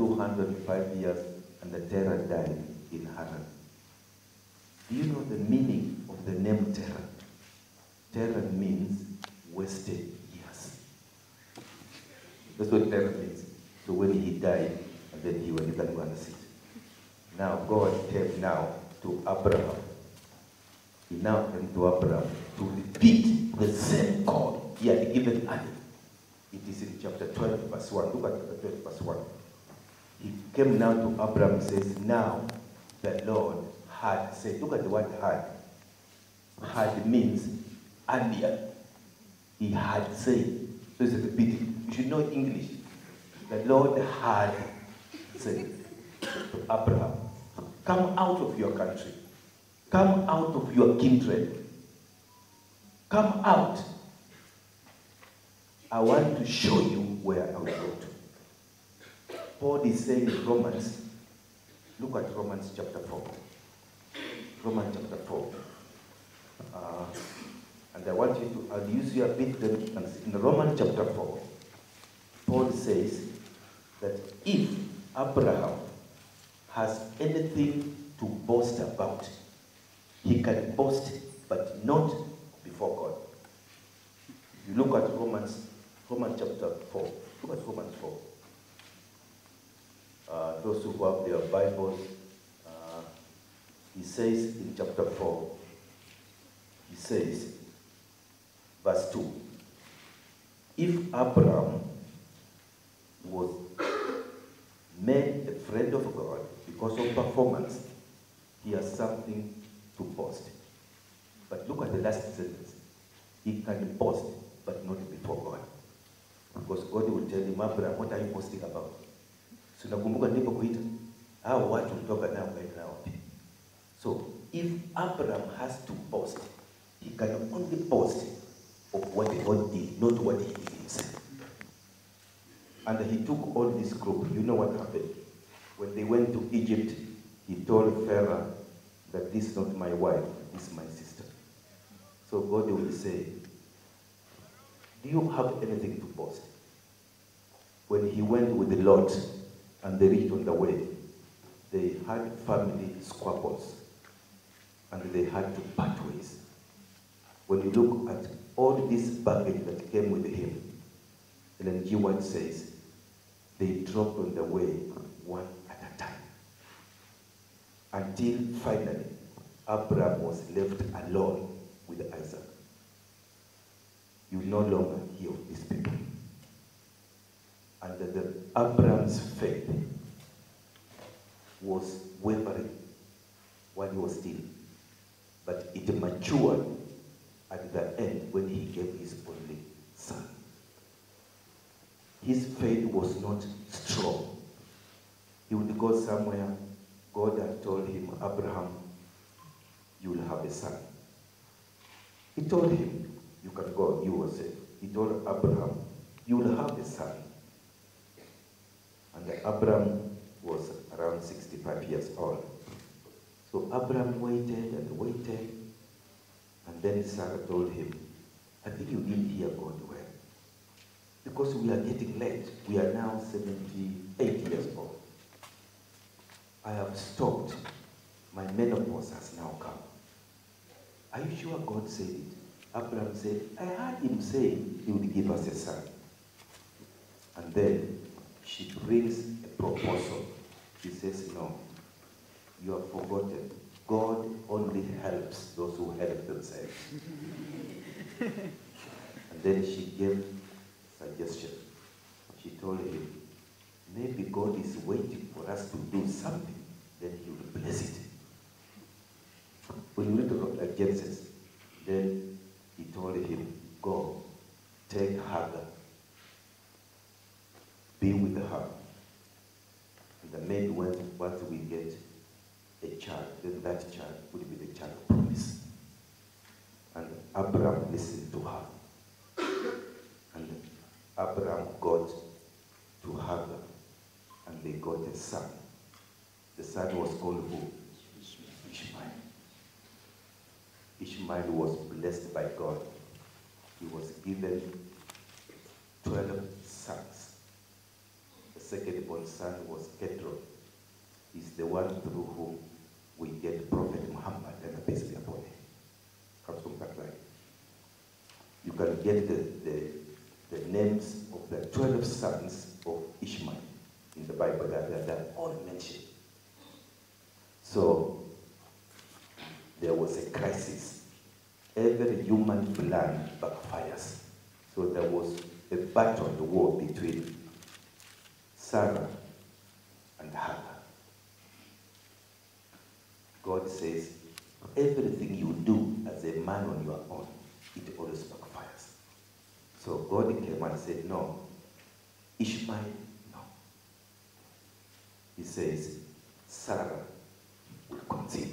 205 years, and the Terah died in Haran. Do you know the meaning of the name Terah? Terah means wasted years. That's what Terah means. So when he died, and then he went and go and sit. Now God came now to Abraham. He now came to Abraham to repeat the same call he had given Adam. It is in chapter 12, verse 1. Look at chapter 12, verse 1. He came now to Abraham and says, now the Lord had said, look at the word had. Had means earlier. He had said. So it's repeating. You should know English. The Lord had said to Abraham, come out of your country. Come out of your kindred. Come out. I want to show you where I will go to. Paul is saying in Romans, look at Romans chapter 4. Romans chapter 4. And I want you to, I'll use your bit then. In Romans chapter 4, Paul says that if Abraham has anything to boast about, he can boast, but not before God. You look at Romans chapter 4. Look at Romans 4. Those who have their Bibles, he says in chapter 4, he says, verse 2, if Abraham was made a friend of God because of performance, he has something to boast. But look at the last sentence. He can boast, but not before God. Because God will tell him, Abraham, what are you boasting about? So nakumbuka ndipo kuita, hao watu mtoka nao kaenda nao. So if Abraham has to boast, he can only boast of what God did, not what he did himself. And he took all this group. You know what happened? When they went to Egypt, he told Pharaoh that this is not my wife, this is my sister. So God will say, do you have anything to boast? When he went with the Lord and they reached on the way, they had family squabbles and they had to part ways. When you look at all this baggage that came with him, Ellen G. White says, they dropped on the way one at a time. Until finally, Abraham was left alone with Isaac. You no longer hear of these people. And the Abraham's faith was wavering while he was still. But it matured at the end when he gave his only son. His faith was not strong. He would go somewhere. God had told him, Abraham, you will have a son. He told him, you can go, you will say. He told Abraham, you will have a son. And Abraham was around 65 years old. So Abraham waited and waited. And then Sarah told him, I think you didn't hear God well. Because we are getting late. We are now 78 years old. I have stopped. My menopause has now come. Are you sure God said it? Abraham said, I heard him say he would give us a son. And then she brings a proposal. She says, no, you have forgotten. God only helps those who help themselves. And then she gave a suggestion. She told him, maybe God is waiting for us to do something, then he will bless it. When you read Genesis, then he told him, go, take Hagar, be with her. And the maid went, once we get a child, then that child would be the child of promise. And Abraham listened to her. And Abraham got to Hagar, and they got a son. The son was called who? Ishmael. Ishmael was blessed by God. He was given 12 sons. The second-born son was Ketron. He's the one through whom we get Prophet Muhammad and the peace be upon him. Comes from that line. You can get the names of the 12 sons of Ishmael in the Bible. They're all mentioned. So there was a crisis. Every human plan backfires. So there was a battle, a war between Sarah and Hagar. God says, everything you do as a man on your own, it always backfires. So God came and said, no, Ishmael, no. He says, Sarah will conceive.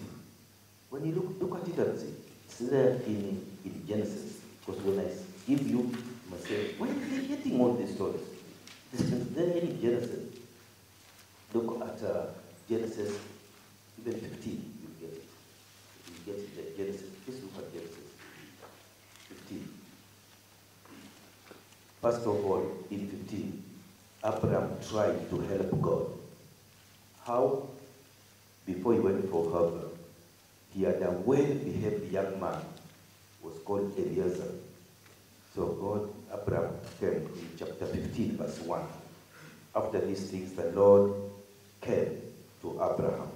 When you look at it and see, it's there in Genesis. Because when I give you, you must say, where are they getting all these stories? Is there in Genesis? Look at Genesis, even 15, you get it. You get it, Genesis. Please look at Genesis 15. First of all, in 15, Abraham tried to help God. How? Before he went for Hagar, he had a well-behaved young man, was called Eliezer. So God, Abraham came in chapter 15, verse 1. After these things, the Lord came to Abraham.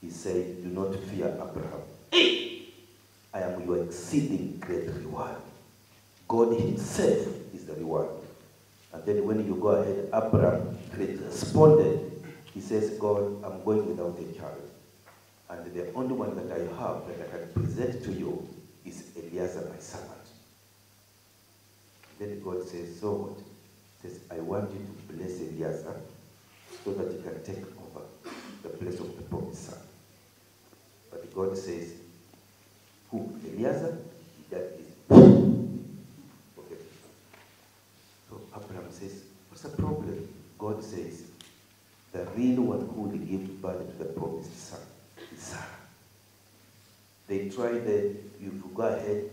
He said, do not fear, Abraham. I am your exceeding great reward. God himself is the reward. And then when you go ahead, Abraham responded. He says, God, I'm going without a child. And the only one that I have that I can present to you is Eliezer, my servant. Then God says, so what? He says, I want you to bless Eliezer so that he can take over the place of the promised son. But God says, who? Eliezer? That is. Okay. So Abraham says, what's the problem? God says, the real one who will give birth to the promised son is Sarah. They tried that, you go ahead,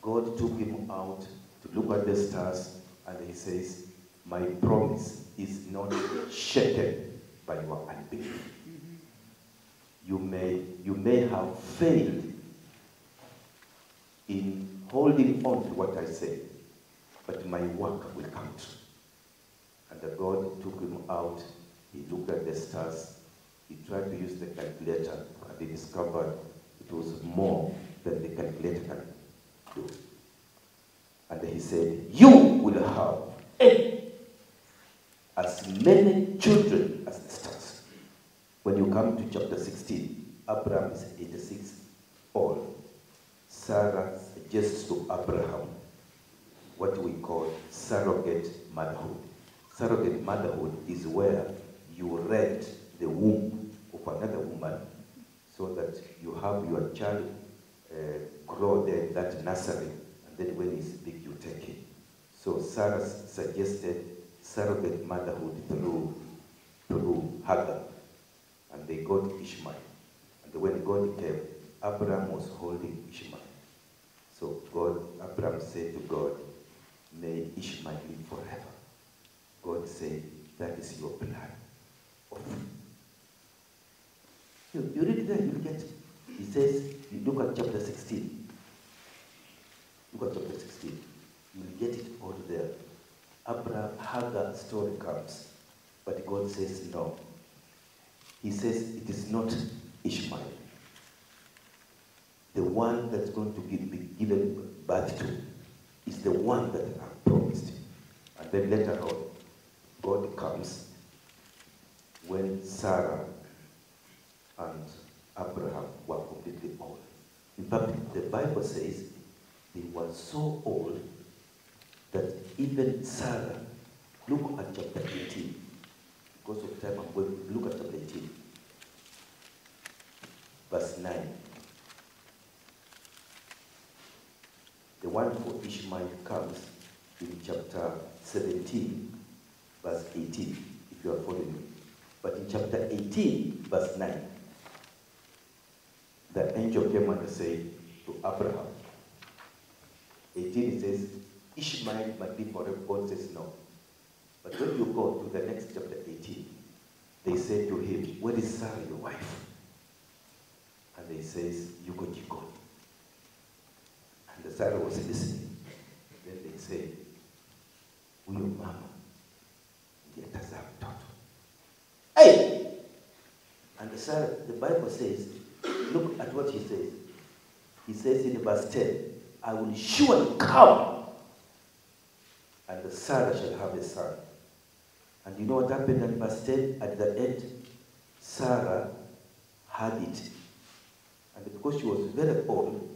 God took him out to look at the stars, and he says, my promise is not shaken by your unbelief. You may have failed in holding on to what I say, but my work will come true. And the God took him out, he looked at the stars, he tried to use the calculator, and he discovered it was more than the calculator can do. And he said, you will have as many children as the stars. When you come to chapter 16, Abraham is 86 old. Sarah suggests to Abraham what we call surrogate motherhood. Surrogate motherhood is where you rent the womb of another woman so that you have your child grow there in that nursery, and then when he's big, you take him. So Sarah suggested surrogate motherhood through Hagar, and they got Ishmael. And when God came, Abraham was holding Ishmael. So Abraham said to God, may Ishmael live forever. God said, that is your plan. You read it there, you get it. He says, you look at chapter 16. Look at chapter 16. You'll get it all there. Abraham, Hagar story comes, but God says no. He says it is not Ishmael. The one that's going to be given birth to is the one that I promised. And then later on, God comes when Sarah and Abraham were completely old. In fact, the Bible says they were so old that even Sarah, look at chapter 18. Because of time, I'm going to look at chapter 18. Verse 9. The one for Ishmael comes in chapter 17, verse 18, if you are following me. But in chapter 18, verse 9, the angel came and said to Abraham, 18 it says, Ishmael might be forever. God says no. But when you go to the next chapter 18, they say to him, where is Sarah, your wife? And he says, you go. And the Sarah was listening. Then they say, huyo mama ndiye atazaa mtoto. Hey! And the Sarah, the Bible says, look at what he says. He says in verse 10, I will surely come, and the Sarah shall have a son. And you know what happened at verse 10? At the end, Sarah had it. And because she was very old,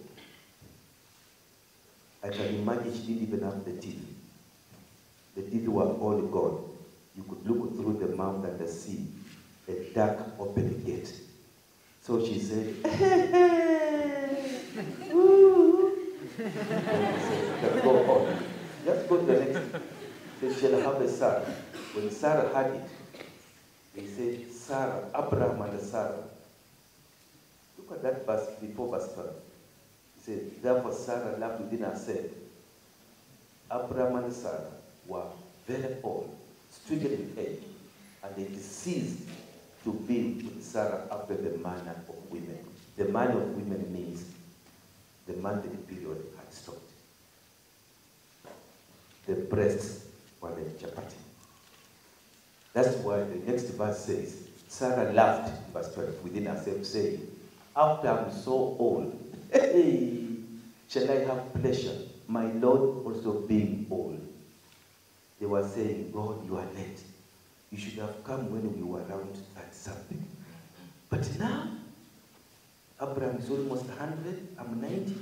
I can imagine she didn't even have the teeth. The teeth were all gone. You could look through the mouth and see a dark open gate. So she said, ooh. Said, go on. Just go to the next. They shall have a son. When Sarah had it, they said, Sarah, Abraham and Sarah. Look at that verse before verse 12. He said, therefore Sarah laughed within herself. Abraham and Sarah were very old, stricken in age, and they ceased to be with Sarah after the manner of women. The manner of women means the monthly period had stopped. The breasts were like chapati. That's why the next verse says, Sarah laughed, verse 12, within herself, saying, after I'm so old, hey, shall I have pleasure, my Lord also being old? They were saying, God, you are late. You should have come when we were around 30 something. But now, Abraham is almost 100, I'm 90.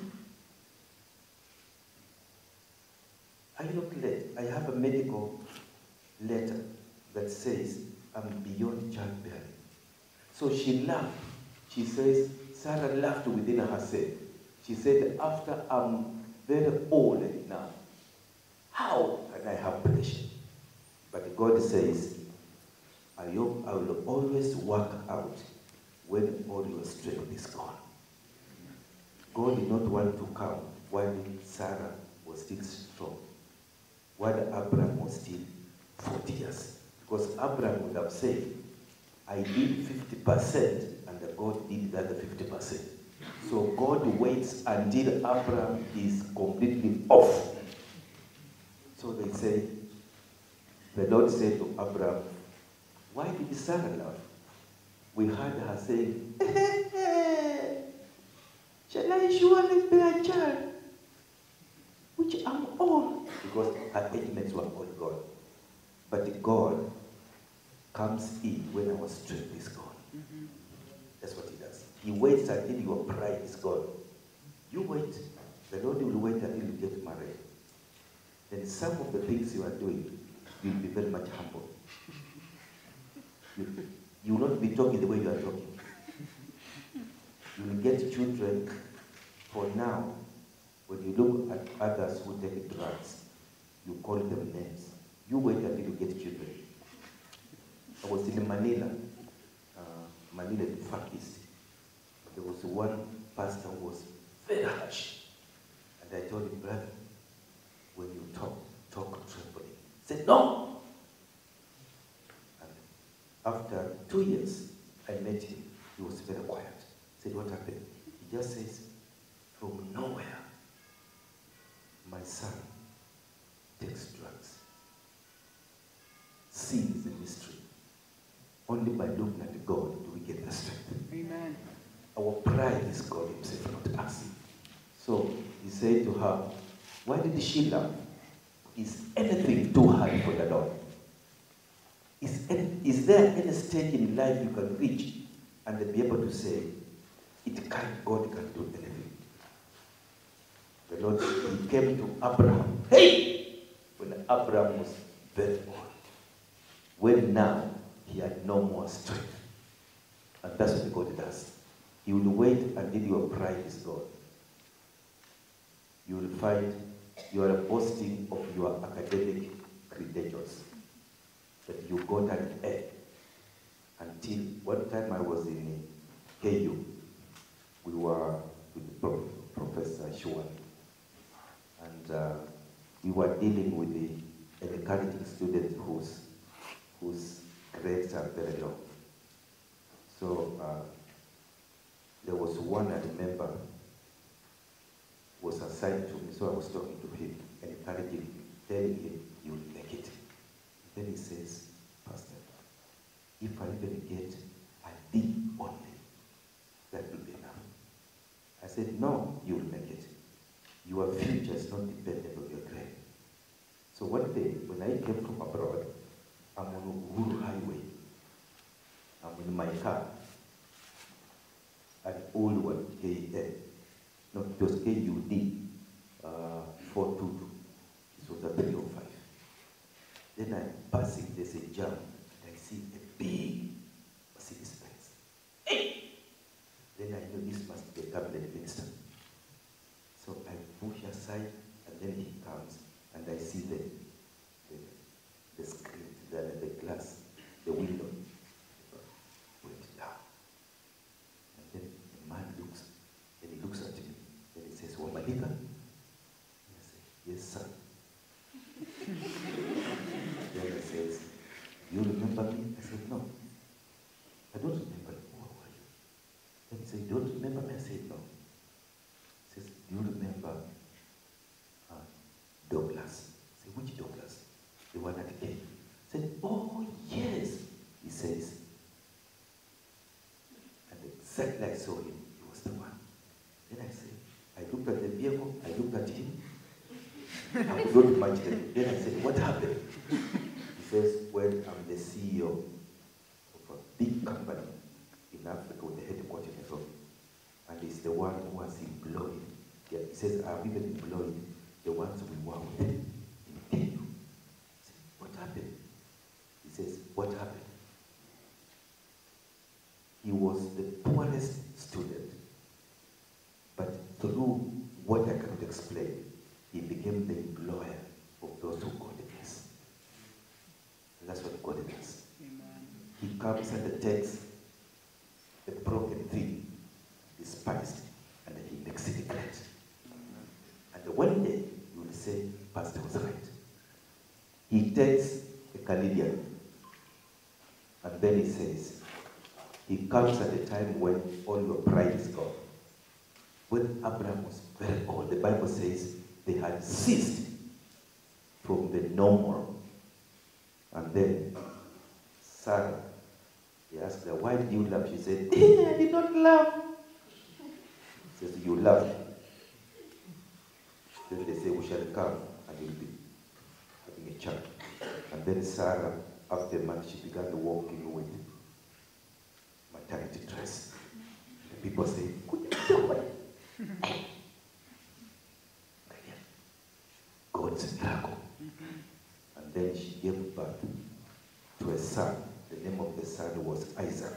Are you not late? I have a medical letter that says I'm beyond childbearing. So she laughed. She says, Sarah laughed within herself. She said, after I'm very old now, how can I have pleasure? But God says, I will always work out when all your strength is gone. God did not want to come while Sarah was still strong, while Abraham was still 40 years. Because Abraham would have said, I did 50% and God did the other 50%. So God waits until Abraham is completely off. So they say, the Lord said to Abraham, why did Sarah laugh? We heard her saying, shall I surely bear a child, which I'm old? Because her age mates were all gone. But God comes in when our strength is gone. Mm-hmm. That's what he does. He waits until your pride is gone. You wait. The Lord will wait until you get married. Then some of the things you are doing, you'll be very much humble. You will not be talking the way you are talking. You will get children. For now, when you look at others who take drugs, you call them names. You wait until you get children. I was in Manila, Manila in Far East. There was one pastor who was very harsh. And I told him, brother, when you talk trembling. He said, no! And after 2 years, I met him. He was very quiet. I said, what happened? He just says, from nowhere, my son takes drugs. Sin is a mystery. Only by looking at God do we get the strength. Amen. Our pride is God himself, not us. So he said to her, why did she laugh? Is anything too hard for the Lord? Is there any stage in life you can reach and be able to say, God can do anything? The Lord, he came to Abraham. Hey! When Abraham was very old. When now he had no more strength. And that's what God does. He will wait until your pride is gone. You will find you are boasting of your academic credentials, that you got an A. Until one time I was in KU, we were with Professor Shuan, and we were dealing with the and encouraging students whose grades are very low. So there was one I remember was assigned to me, so I was talking to him and encouraging him, telling him, you'll make it. Then he says, Pastor, if I even get a D only, that will be enough. I said, no, you'll make it. Your future is not dependent on your grade. So one day, when I came from abroad, I'm on Uhuru Highway. I'm in my car. An old one, KN. No, it was KUD 422. This was a 305. Then I'm passing, there's a jam, and I see a big Mercedes Benz. Hey! Then I know this must be a cabinet minister. So I push aside, and then he comes, and I see the screen, the glass, the window went down. And then the man looks, and he looks at me, and he says, Wamalika? And I say, yes, sir. Then he says, you remember me? I said, no. I don't remember you. Who are you? Then he said, you don't remember me? I said, no. He says, do you remember Douglas? I said, which Douglas? The one that came. I said, oh, yes. He says, and exactly I saw him. He was the one. Then I said, I looked at the vehicle, I looked at him. I could not imagine. Then I said, what happened? He says, well, I'm the CEO of a big company in Africa with the headquarters in Nairobi. And he's the one who has employed. Yeah, he says, I've even employed the ones we work with in Kenya. I said, what happened? He says, what happened? He was the poorest student, but through what I cannot explain, he became the employer of those who got it. And that's what God does. He comes and takes the broken thing, despised, and he makes it great. And one day, you will say, Pastor was right. He takes a Canadian, and then he says, he comes at a time when all your pride is gone. When Abraham was very old, the Bible says they had ceased from the normal. And then Sarah, he asked her, why did you laugh? She said, I did not laugh. He says, you laughed. Then they say, we shall come and you'll be having a child. And then Sarah, after a month, she began walking with maternity dress. The people say, God's miracle. And then she gave birth to a son. The name of the son was Isaac.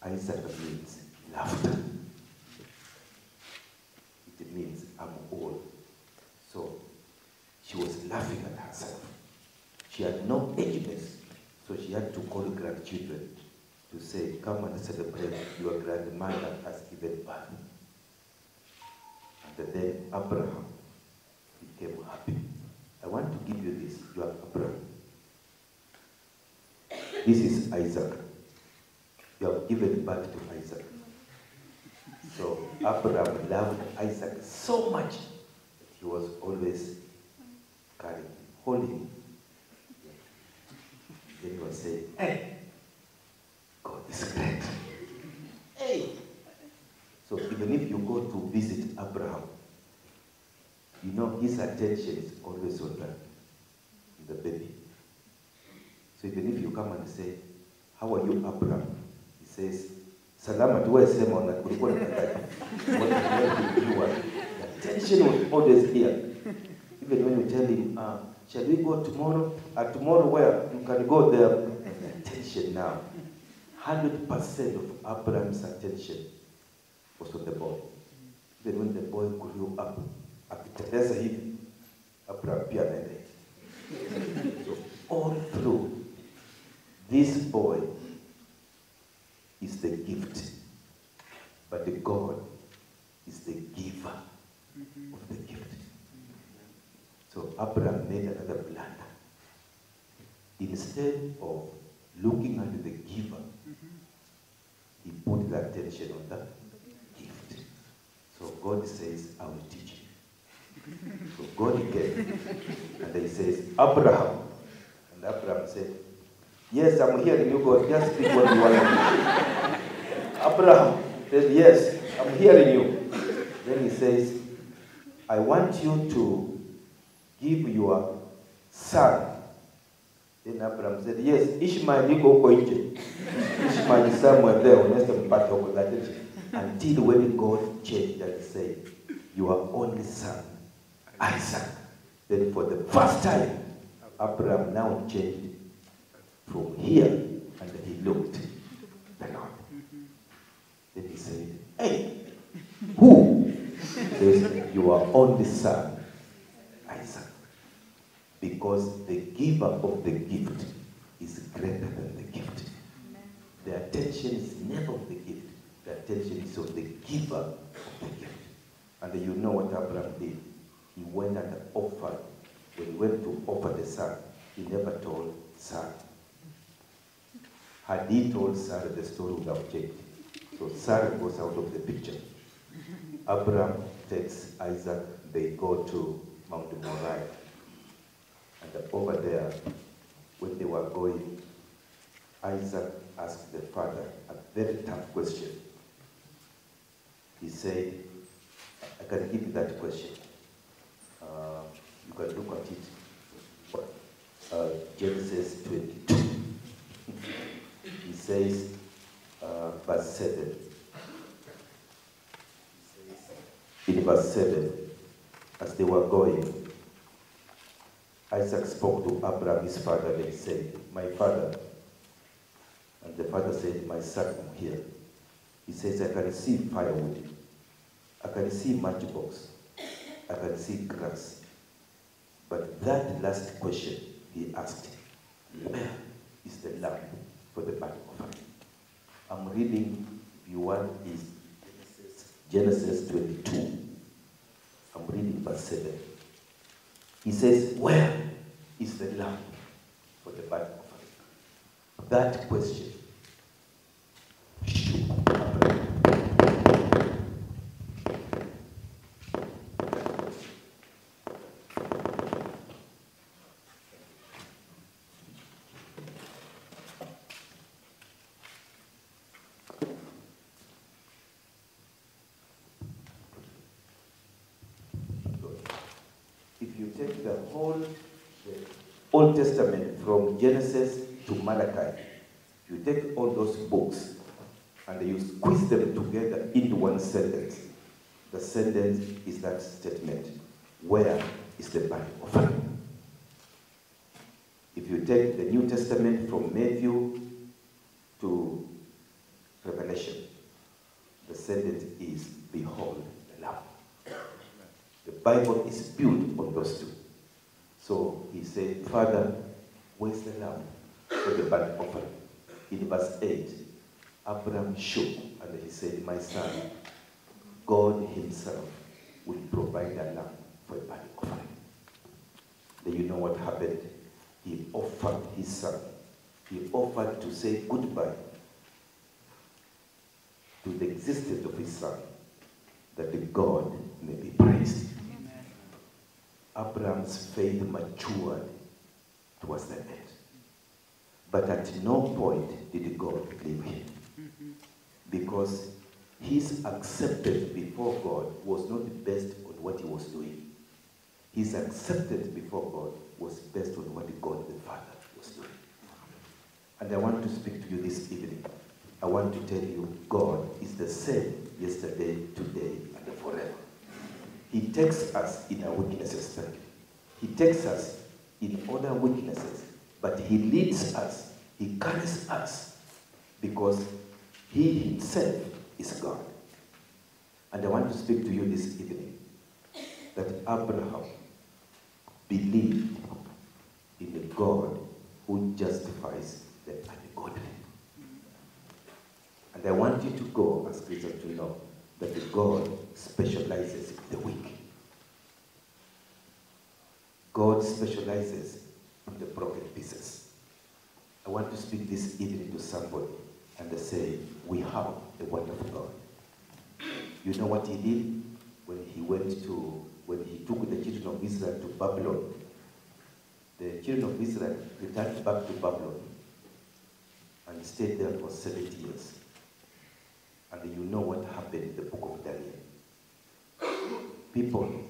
Isaac means laughter. It means I'm old. So she was laughing at herself. She had no agency, so she had to call grandchildren to say, come and celebrate your grandmother has given birth. And then Abraham became happy. I want to give you this. You are Abraham. This is Isaac. You have given birth to Isaac. So Abraham loved Isaac so much that he was always carrying him, holding him. Then he was saying, hey, God is great. Hey. So even if you go to visit Abraham, you know his attention is always on the baby. So even if you come and say, how are you, Abraham? He says, Salama tuwe sema na kulikuwa na kaka. The attention was always here. Even when you tell him, shall we go tomorrow? Tomorrow where? You can go there. And the attention now. 100% of Abraham's attention was on the boy. Even when the boy grew up, akiteleza hivi, Abraham pia anaenda. So all through, this boy is the gift, but the God is the giver of the gift. So Abraham made another blunder. instead of looking at the giver, he put the attention on the gift. So God says, I will teach you. So God came, and he says, Abraham. And Abraham said, yes, I'm hearing you, God. Just speak what you want to do. Abraham said, yes, I'm hearing you. Then he says, I want you to give your son. Then Abraham said, yes, Ishmael, you go Koinje. Ishmael is somewhere there, until when God changed and said, your only son, Isaac. Then for the first time, Abraham now changed from here, and he looked the Lord. Then he said, hey, who? He says, your only son, Isaac. Because the giver of the gift is greater than the gift. The attention is never on the gift. The attention is on the giver of the gift. And you know what Abraham did? He went and offered. When he went to offer the son, he never told Sarah. Had he told Sarah, the story would have changed. So Sarah goes out of the picture. Abraham takes Isaac, they go to Mount Moriah. And over there, when they were going, Isaac asked the father a very tough question. He said, I can give you that question. You can look at it. Genesis 22. He says, verse 7. In verse 7, as they were going, Isaac spoke to Abraham, his father, and he said, my father. And the father said, my son, I'm here. He says, I can see firewood. I can see matchbox. I can see grass. But that last question he asked, where is the lamb for the burnt offering? I'm reading, if you want, is Genesis 22. I'm reading verse 7. He says, where is the lamb for the burnt offering? That question shook Abraham. If you take the whole Old Testament from Genesis to Malachi, you take all those books and you squeeze them together into one sentence. The sentence is that statement, where is the burnt offering? If you take the New Testament from Matthew to Revelation, the sentence is, behold the Lamb. The Bible is built on those two. So he said, Father, where's the lamb for the burnt offering? In verse 8, Abraham shook and he said, my son, God himself will provide a lamb for a burnt offering. Then you know what happened? He offered his son. He offered to say goodbye to the existence of his son, that the God may be praised. Abraham's faith matured towards the end. But at no point did God leave him. Because his acceptance before God was not based on what he was doing. His acceptance before God was based on what God the Father was doing. And I want to speak to you this evening. I want to tell you, God is the same yesterday, today, and forever. He takes us in our weaknesses. He takes us in other weaknesses, but he leads us, he carries us, because he himself is God. And I want to speak to you this evening, that Abraham believed in the God who justifies the ungodly. And I want you to go, as Christians, to know that God specializes in the weak. God specializes in the broken pieces. I want to speak this evening to somebody and they say, we have a wonderful God. You know what he did when he took the children of Israel to Babylon? The children of Israel returned back to Babylon and stayed there for 70 years. And you know what happened in the book of Daniel. People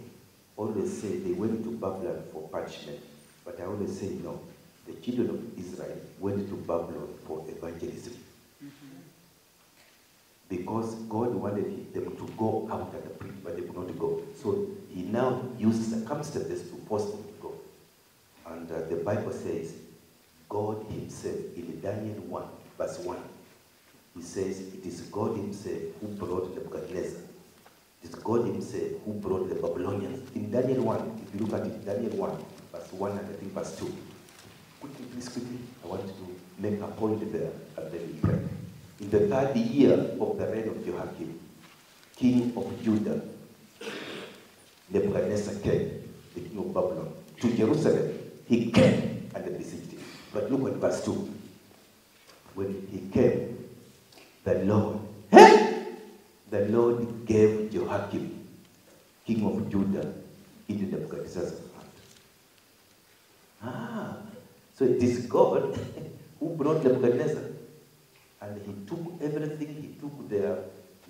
always say they went to Babylon for punishment, but I always say no. The children of Israel went to Babylon for evangelism. Because God wanted them to go out and preach, but they could not go. So he now used circumstances to force them to go. And the Bible says, God himself, in Daniel 1, verse 1, he says, it is God himself who brought Nebuchadnezzar. It is God himself who brought the Babylonians. In Daniel 1, if you look at it, Daniel 1, verse 1 and I think verse 2. Quickly, please, quickly, I want to make a point there and then we pray. In the 3rd year of the reign of Jehoiakim, king of Judah, Nebuchadnezzar came, the king of Babylon, to Jerusalem. He came and besieged it. But look at verse 2. When he came, the Lord gave Jehoiakim, king of Judah, into Nebuchadnezzar's hand. So it is God who brought Nebuchadnezzar. And he took everything, he took their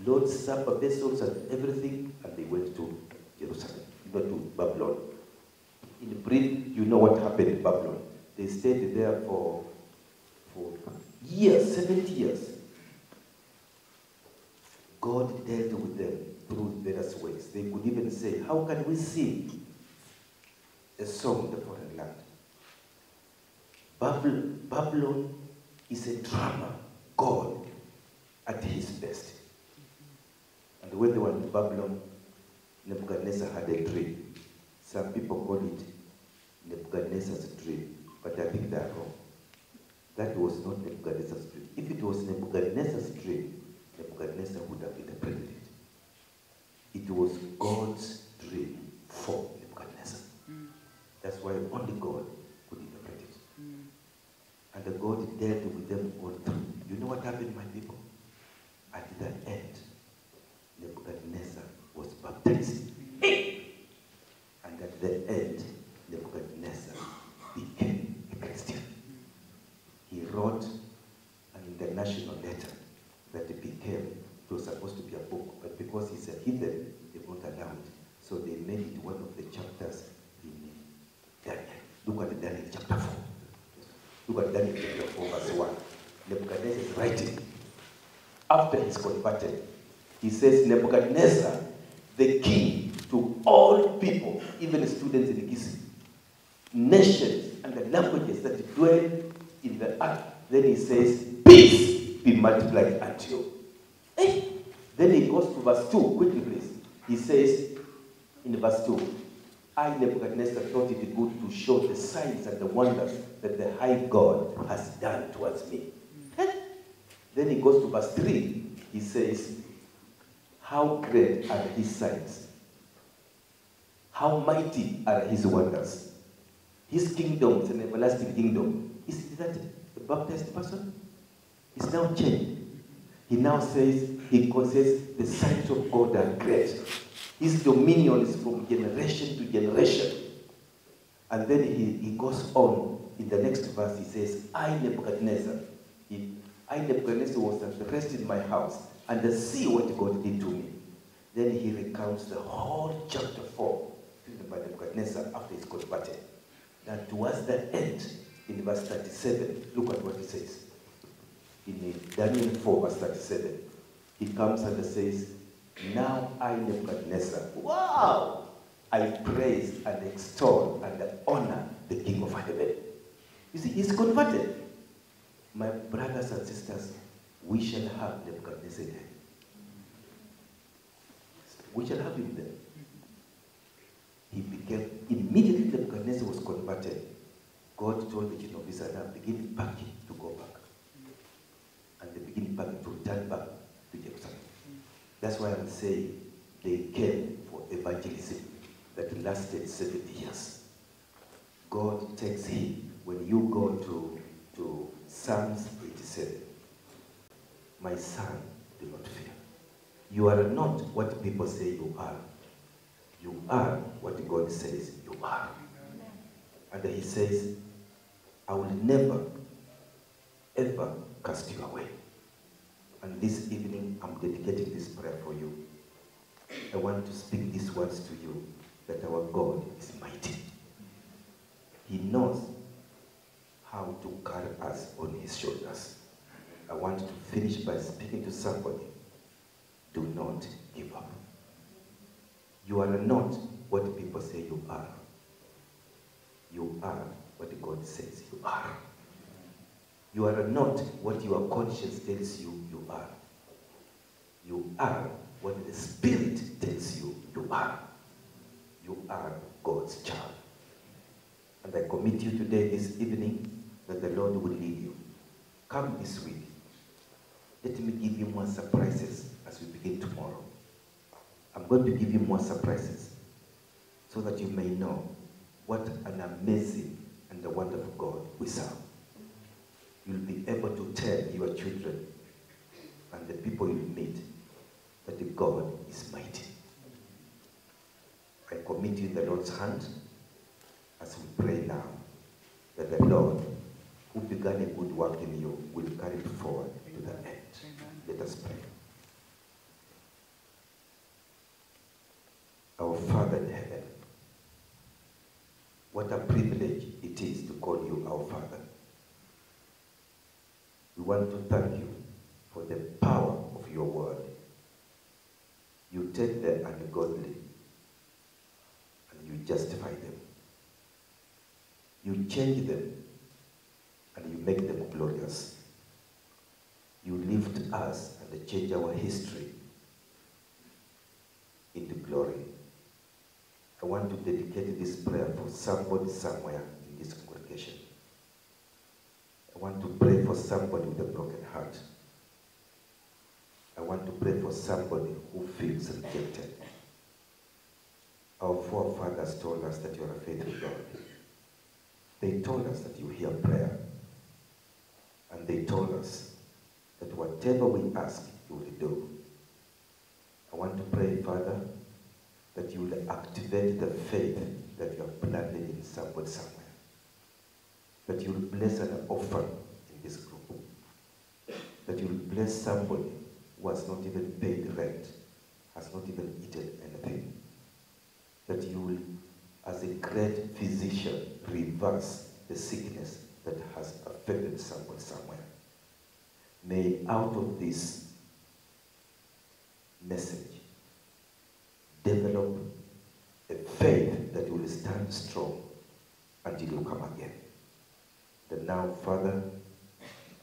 Lord's Supper vessels and everything, and they went to Jerusalem, not to Babylon. In brief, you know what happened in Babylon. They stayed there for years, 70 years. God dealt with them through various ways. They could even say, how can we sing a song in the foreign land? Babylon is a drama. God at his best. And when they were in Babylon, Nebuchadnezzar had a dream. Some people call it Nebuchadnezzar's dream, but I think they're wrong. That was not Nebuchadnezzar's dream. If it was Nebuchadnezzar's dream, Nebuchadnezzar would have interpreted it. It was God's dream for Nebuchadnezzar. That's why only God could interpret it. And the God dealt with them all through. You know what happened, my people? At the end, Nebuchadnezzar was baptized. And at the end, Nebuchadnezzar became a Christian. He wrote an international letter that it was supposed to be a book, but because he's a heathen, they won't allow it. So they made it one of the chapters in Daniel. Look at Daniel chapter 4. Look at Daniel chapter 4, verse 1. Nebuchadnezzar is writing. After he's converted, he says, Nebuchadnezzar, the king, to all people, even students in Kisii, nations and the languages that dwell in the earth. Then he says, peace be multiplied unto you. Then he goes to verse 2, quickly please. He says in verse 2, I, Nebuchadnezzar, thought it good to show the signs and the wonders that the high God has done towards me. Then he goes to verse 3. He says, how great are his signs? How mighty are his wonders? His kingdom is an everlasting kingdom. Is that a baptized person? He's now changed. He now says, he says, the signs of God are great. His dominion is from generation to generation. And then he goes on in the next verse. He says, I, Nebuchadnezzar, was at rest in my house, and see what God did to me. Then he recounts the whole chapter 4 by Nebuchadnezzar after he's converted. That towards the end, in verse 37, look at what he says. In Daniel 4, verse 37, he comes and says, now I, Nebuchadnezzar, wow, I praise and extol and honor the King of heaven. You see, he's converted. My brothers and sisters, we shall have Nebuchadnezzar there. We shall have him there. He became, immediately Nebuchadnezzar was converted, God told the children of Israel, now begin packing to go back. And they begin packing to return back to Jerusalem. That's why I'm saying they came for evangelism that lasted 70 years. God takes him. When you go to Psalms 87. My son, do not fear. You are not what people say you are. You are what God says you are. And he says, I will never, ever cast you away. And this evening, I'm dedicating this prayer for you. I want to speak these words to you, that our God is mighty. He knows how to carry us on his shoulders. I want to finish by speaking to somebody. Do not give up. You are not what people say you are. You are what God says you are. You are not what your conscience tells you you are. You are what the Spirit tells you you are. You are God's child. And I commit you today, this evening, that the Lord will lead you. Come this week. Let me give you more surprises as we begin tomorrow. I'm going to give you more surprises so that you may know what an amazing and a wonderful God we serve. You'll be able to tell your children and the people you meet that the God is mighty. I commit you in the Lord's hand as we pray now that the Lord, who began a good work in you, will carry it forward to the end. Let us pray. Our Father in heaven, what a privilege it is to call you our Father. We want to thank you for the power of your word. You take the ungodly and you justify them. You change them and you make them glorious. You lift us and change our history into glory. I want to dedicate this prayer for somebody somewhere in this congregation. I want to pray for somebody with a broken heart. I want to pray for somebody who feels rejected. Our forefathers told us that you are a faithful God. They told us that you hear prayer. And they told us that whatever we ask, you will do. I want to pray, Father, that you will activate the faith that you have planted in somebody somewhere. That you will bless an orphan in this group. That you will bless somebody who has not even paid rent, has not even eaten anything. That you will, as a great physician, reverse the sickness that has affected somebody somewhere. May out of this message develop a faith that will stand strong until you come again. That now, Father,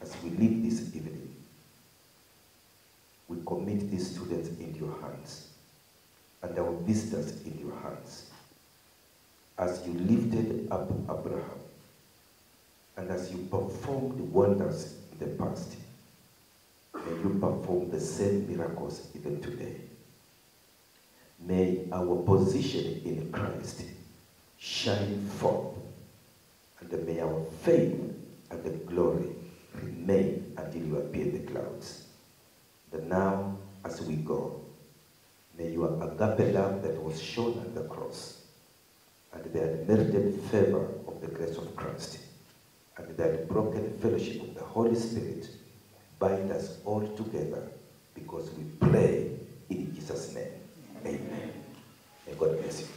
as we leave this evening, we commit these students into your hands and our visitors in your hands. As you lifted up Abraham and as you performed wonders in the past, may you perform the same miracles even today. May our position in Christ shine forth, and may our faith and the glory remain until you appear in the clouds. That now, as we go, may your agape love that was shown at the cross, and the unmerited favor of the grace of Christ, and the unbroken fellowship of the Holy Spirit bind us all together, because we pray in Jesus' name. Amen. May God bless you.